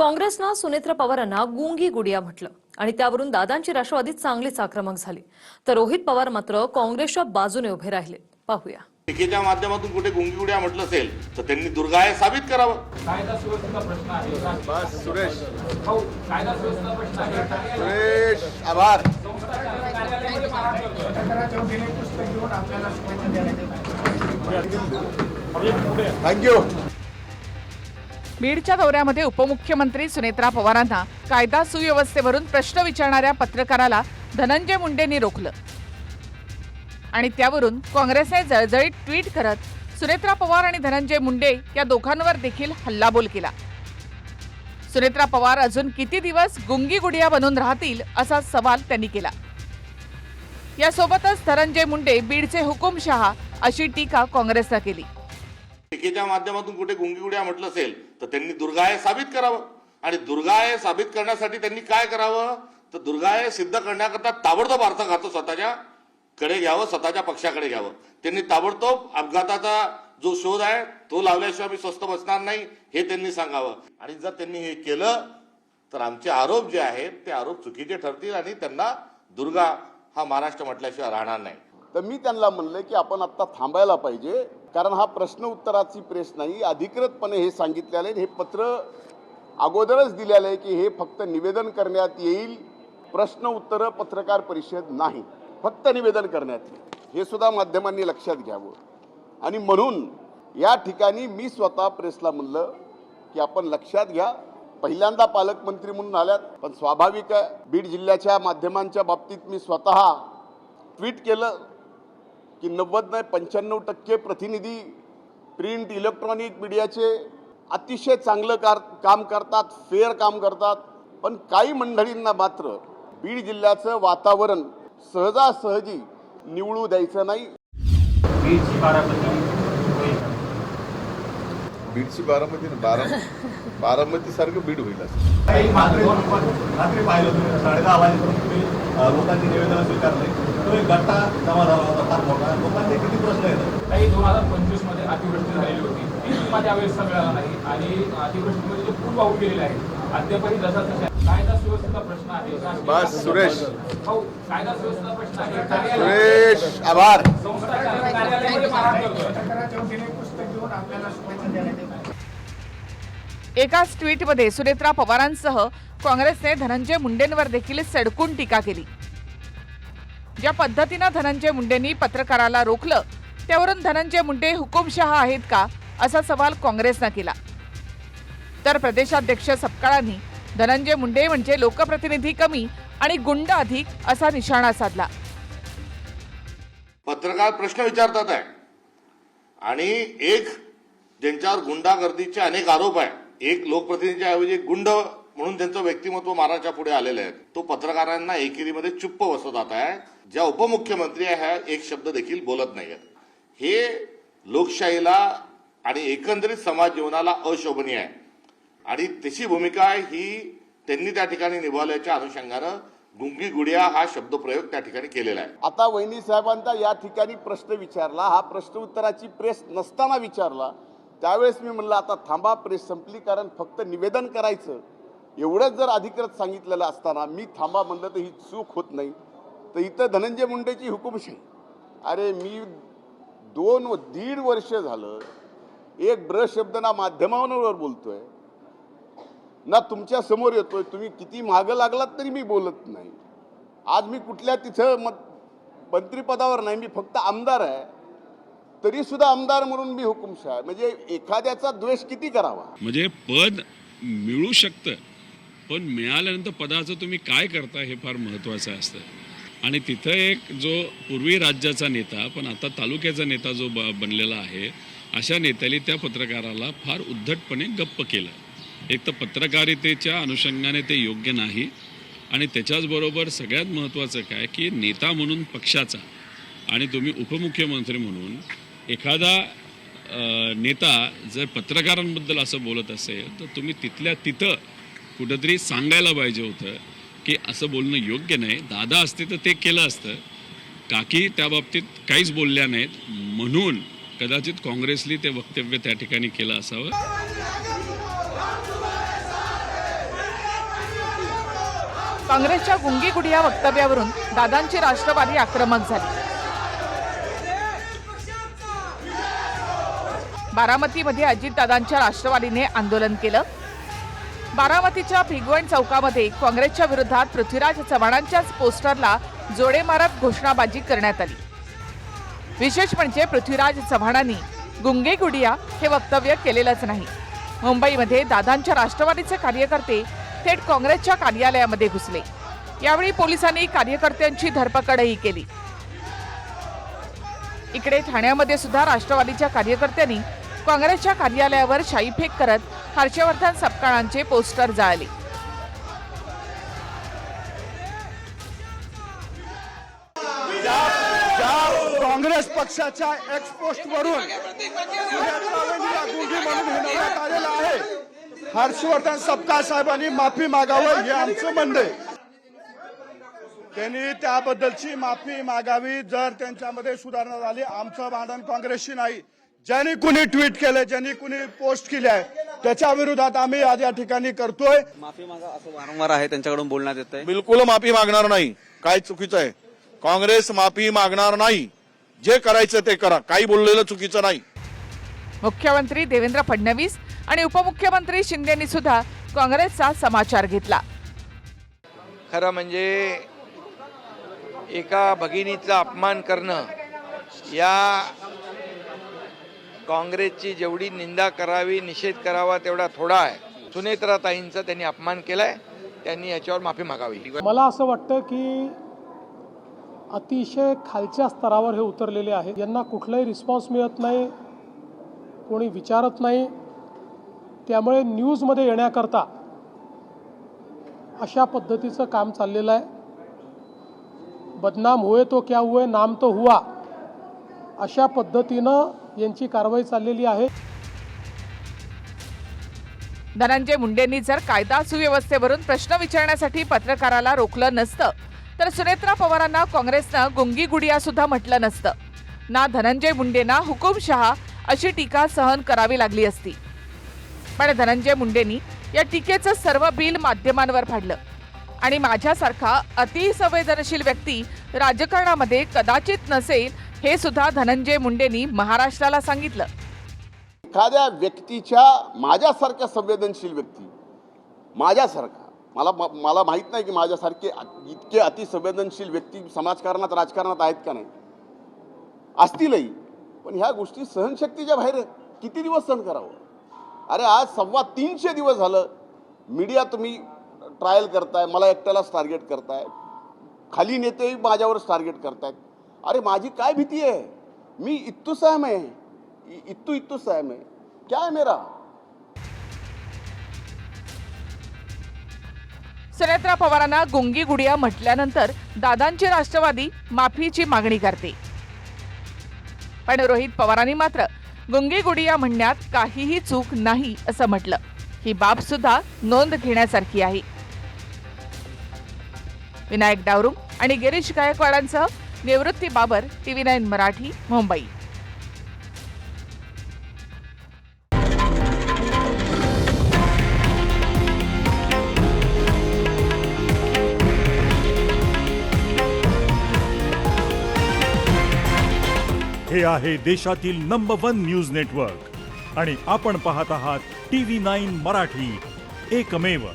काँग्रेसनं सुनेत्रा पवारांना गुंगी गुडिया म्हटलं आणि त्यावरून दादांची राष्ट्रवादी चांगलीच आक्रमक झाली। तर रोहित पवार मात्र काँग्रेसच्या बाजूने उभे राहिले। पाहूया। टीकेच्या माध्यमातून कुठे गुंगी गुडिया म्हटलं असेल तर त्यांनी दुर्गाय साबित करावं। कायदा सुव्यवस्थेचा प्रश्न आहे। बस सुरेश हो, कायदा सुव्यवस्थेचा प्रश्न आहे। सुरेश आभार। थँक्यू। बीडच्या दौऱ्यामध्ये उपमुख्यमंत्री सुनेत्रा पवारांना कायदा सुव्यवस्थेवरून प्रश्न विचारणाऱ्या पत्रकाराला धनंजय मुंडेंनी रोखलं आणि त्यावरून काँग्रेसने जळजळीत ट्विट करत सुनेत्रा पवार आणि धनंजय मुंडे या दोघांवर देखील हल्लाबोल केला। सुनेत्रा पवार अजून किती दिवस गुंगी गुडिया बनून राहतील असा सवाल त्यांनी केला। यासोबतच धनंजय मुंडे बीडचे हुकुमशहा अशी टीका काँग्रेसनं केली। टीकेच्या माध्यमातून कुठे गुंगी गुडिया म्हटलं असेल तर त्यांनी दुर्गाय साबित करावं आणि दुर्गाय साबित करण्यासाठी त्यांनी काय करावं तर दुर्गाय सिद्ध करण्याकरता ताबडतोब अर्थ घातो स्वतःच्या कडे घ्यावं, स्वतःच्या पक्षाकडे घ्यावं। त्यांनी ताबडतोब अपघाताचा जो शोध आहे तो लावल्याशिवाय मी स्वस्थ बसणार नाही हे त्यांनी सांगावं। आणि जर त्यांनी हे केलं तर आमचे आरोप जे आहेत ते आरोप चुकीचे ठरतील आणि त्यांना दुर्गा हा महाराष्ट्र म्हटल्याशिवाय राहणार नाही। तर मी त्यांना म्हणले की आपण आता थांबायला पाहिजे, कारण हा प्रश्न उत्तराची प्रेस नाही, अधिकृतपणे हे सांगितलेलं आहे। हे पत्र अगोदरच दिलेलं आहे की हे फक्त निवेदन करण्यात येईल, प्रश्न उत्तर पत्रकार परिषद नाही, फक्त निवेदन करण्यात येईल। हे सुद्धा माध्यमांनी लक्षात घ्यावं। आणि म्हणून या ठिकाणी मी स्वतः प्रेसला म्हणलं की आपण लक्षात घ्या, पहिल्यांदा पालकमंत्री म्हणून आल्यात, पण स्वाभाविक आहे बीड जिल्ह्याच्या माध्यमांच्या बाबतीत मी स्वतः ट्विट केलं की 90 नाही 95% प्रतिनिधी प्रिंट इलेक्ट्रॉनिक मीडियाचे अतिशय चांगलं काम करतात, फेअर काम करतात, पण काही मंडळींना मात्र बीड जिल्ह्याचं वातावरण सहजासहजी निवळू द्यायचं नाही। बीडची बारामती सारखं बीड होईल असं रात्री पाहिलं तुम्ही 10:30 वाजेपर्यंत लोकांची निवेदन स्वीकारले, तो एक गट्टा जमा झाला होता फार मोठा। लोकांचे किती प्रश्न येतात। काही 2025 मध्ये अतिवृष्टी झालेली होती, ती माझ्या वेळेस मिळाला नाही आणि अतिवृष्टीमध्ये जे पूर वाहून गेलेले आहे अद्यापही जसा तसा कायदा सुव्यवस्थेचा प्रश्न आहे। बस सुरेश हो, कायदा सुव्यवस्थेचा प्रश्न आहे। सुरेश आभार। एकाच ट्विटमध्ये सुनेत्रा पवारांसह काँग्रेसने धनंजय मुंडेंवर देखील सडकून टीका केली। ज्या पद्धतीनं धनंजय मुंडेंनी पत्रकाराला रोखलं त्यावरून धनंजय मुंडे हुकुमशहा आहेत का असा सवाल काँग्रेसनं केला। तर प्रदेशाध्यक्ष सपकाळांनी धनंजय मुंडे म्हणजे लोकप्रतिनिधी कमी आणि गुंड अधिक असा निशाणा साधला। पत्रकार प्रश्न विचारतात आहे आणि एक ज्यांच्यावर गुंडागर्दीचे अनेक आरोप आहे, एक लोकप्रतिनिधीच्या ऐवजी गुंड म्हणून त्यांचं व्यक्तिमत्व महाराष्ट्राच्या पुढे आलेलं आहे, तो पत्रकारांना एकेरीमध्ये चुप्प बसवत आहे। ज्या उपमुख्यमंत्री आहे एक शब्द देखील बोलत नाहीत, हे लोकशाहीला आणि एकंदरीत समाज जीवनाला अशोभनीय आहे आणि त्याची भूमिका ही त्यांनी त्या ठिकाणी निभावल्याच्या अनुषंगानं गुंगी गुडिया हा शब्दप्रयोग त्या ठिकाणी केलेला आहे। आता वहिनी साहेबांचा या ठिकाणी प्रश्न विचारला, हा प्रश्न उत्तराची प्रेस नसताना विचारला, त्यावेळेस मी म्हणलं आता थांबा, प्रेस संपली, कारण फक्त निवेदन करायचं एवढंच जर अधिकृत सांगितलेलं असताना मी थांबा म्हणलं तर ही चूक होत नाही। तर इथं धनंजय मुंडेची हुकुमशाही, अरे मी 2.5 वर्ष झालं एक ब्र शब्द ना माध्यमांवर बोलतोय ना तुमच्या समोर येतोय, तुम्ही किती मागं लागलात तरी मी बोलत नाही। आज मी कुठल्या तिथं मंत्रिपदावर नाही, मी फक्त आमदार आहे, तरी सुद्धा आमदार म्हणून मी हुकुमशाह आहे। म्हणजे एखाद्याचा द्वेष किती करावा। म्हणजे पद मिळू शकतं, पण मिळाल्यानंतर पदाचं तुम्ही काय करता हे फार महत्त्वाचं असतं। आणि तिथं एक जो पूर्वी राज्याचा नेता पण आता तालुक्याचा नेता जो बनलेला आहे, अशा नेत्याने त्या पत्रकाराला फार उद्धटपणे गप्प केलं। एक तर पत्रकारितेच्या अनुषंगाने ते योग्य नाही आणि त्याच्याचबरोबर सगळ्यात महत्त्वाचं काय की नेता म्हणून पक्षाचा आणि तुम्ही उपमुख्यमंत्री म्हणून एखादा नेता जर पत्रकारांबद्दल असं बोलत असेल तर तुम्ही तिथल्या तिथं कुठंतरी सांगायला पाहिजे होतं की असं बोलणं योग्य नाही। दादा असते तर ते केलं असतं, काकी त्या बाबतीत काहीच बोलल्या नाहीत, म्हणून कदाचित काँग्रेसने ते वक्तव्य त्या ठिकाणी केलं असावं। काँग्रेसच्या गुंगी गुडिया वक्तव्यावरून दादांची राष्ट्रवादी आक्रमक झाली. बारामतीमध्ये अजितदादांच्या राष्ट्रवादीने आंदोलन केलं. बारामतीच्या भिगवण चौकामध्ये काँग्रेसच्या विरोधात पृथ्वीराज चव्हाणांच्याच पोस्टरला जोडे मारत घोषणाबाजी करण्यात आली. विशेष म्हणजे पृथ्वीराज चव्हाणांनी गुंगे गुडिया हे वक्तव्य केलेलंच नाही. मुंबईमध्ये दादांच्या राष्ट्रवादीचे कार्यकर्ते थेट काँग्रेसच्या कार्यालयामध्ये घुसले. यावेळी पोलिसांनी कार्यकर्त्यांची धरपकडही केली. इकडे ठाण्यामध्ये सुद्धा राष्ट्रवादीच्या कार्यकर्त्यांनी काँग्रेसच्या कार्यालयावर शाईफेक करत हर्षवर्धन सपकाळांचे पोस्टर जाळले. काँग्रेस पक्षाच्या एक्सपोस्ट वरून गुंगी म्हणून हिंडवण्यात आलेला आहे. हर्षवर्धन सपकाळ साहेबांनी माफी मागावं हे आमचं म्हणणं आहे. त्यांनी त्याबद्दलची माफी मागावी. जर त्यांच्यामध्ये सुधारणा झाली, आमचं भांडण काँग्रेसशी नाही. ज्यांनी कुणी ट्विट केलं, ज्यांनी कुणी पोस्ट केली आहे, त्याच्या विरोधात आम्ही आज या ठिकाणी करतोय. माफी मागा असं वारंवार आहे त्यांच्याकडून बोलण्यात येत आहे. बिलकुल माफी मागणार नाही. काय चुकीचं आहे? काँग्रेस माफी मागणार नाही. जे करायचं ते करा. काही बोललेलं चुकीचं नाही. मुख्यमंत्री देवेंद्र फडणवीस आणि उपमुख्यमंत्री शिंदेंनी सुद्धा काँग्रेसचा समाचार घेतला. खरं म्हणजे एका भगिनीचा अपमान करणं, या काँग्रेसची जेवढी निंदा करावी, निषेध करावा तेवढा थोडा आहे. सुनेत्राताईंचा त्यांनी अपमान केलाय, त्यांनी याच्यावर माफी मागावी. मला असं वाटतं की अतिशय खालच्या स्तरावर हे उतरलेले आहेत. यांना कुठलाही रिस्पॉन्स मिळत नाही, कोणी विचारत नाही. त्यामुळे न्यूजमध्ये येण्याकरता अशा पद्धतीचं काम चाललेलं आहे. बदनाम हुए तो क्या हुए, नाम तो हुआ, अशा पद्धतीनं यांची कारवाई चाललेली आहे. धनंजय मुंडेंनी जर कायदा सुव्यवस्थेवरून प्रश्न विचारण्यासाठी पत्रकाराला रोखलं नसतं तर सुनेत्रा पवारांना काँग्रेसनं गुंगी गुडिया सुद्धा म्हटलं नसतं ना. धनंजय मुंडेंना हुकुमशहा अशी टीका सहन करावी लागली असती. पण धनंजय मुंडेंनी या टीकेचं सर्व बिल माध्यमांवर फाडलं आणि माझ्यासारखा अतिसंवेदनशील व्यक्ती राजकारणामध्ये कदाचित नसेल हे सुद्धा धनंजय मुंडेंनी महाराष्ट्राला सांगितलं. एखाद्या व्यक्तीच्या, माझ्यासारख्या संवेदनशील व्यक्ती, माझ्यासारखा, मला माहीत नाही की माझ्यासारखे इतके अतिसंवेदनशील व्यक्ती समाजकारणात, राजकारणात आहेत का नाही. असतीलही, पण ह्या गोष्टी सहनशक्तीच्या बाहेर किती दिवस सहन करावं. अरे आज 350 दिवस झालं मीडिया तुम्ही ट्रायल करताय, मला एकट्यालाच टार्गेट करताय, खाली नेतेही माझ्यावरच टार्गेट करतायत. अरे माझी काय भीती आहे? मी इत्तू सहम आहे, इत्तू सहम आहे, क्या है मेरा. सुनेत्रा पवारांना गुंगी गुडिया म्हटल्यानंतर दादांची राष्ट्रवादी माफीची मागणी करते. पण रोहित पवारांनी मात्र गुंगी गुडिया म्हणण्यात काहीही चूक नाही असं म्हटलं. ही बाब सुद्धा नोंद घेण्यासारखी आहे. विनायक डावरुंग आणि गिरीश गायकवाडांसह निवृत्ती बाबर, TV9 मराठी, मुंबई. हे आहे देशातील नंबर 1 न्यूज नेटवर्क आणि आपण पाहत आहात TV9 मराठी, एकमेव.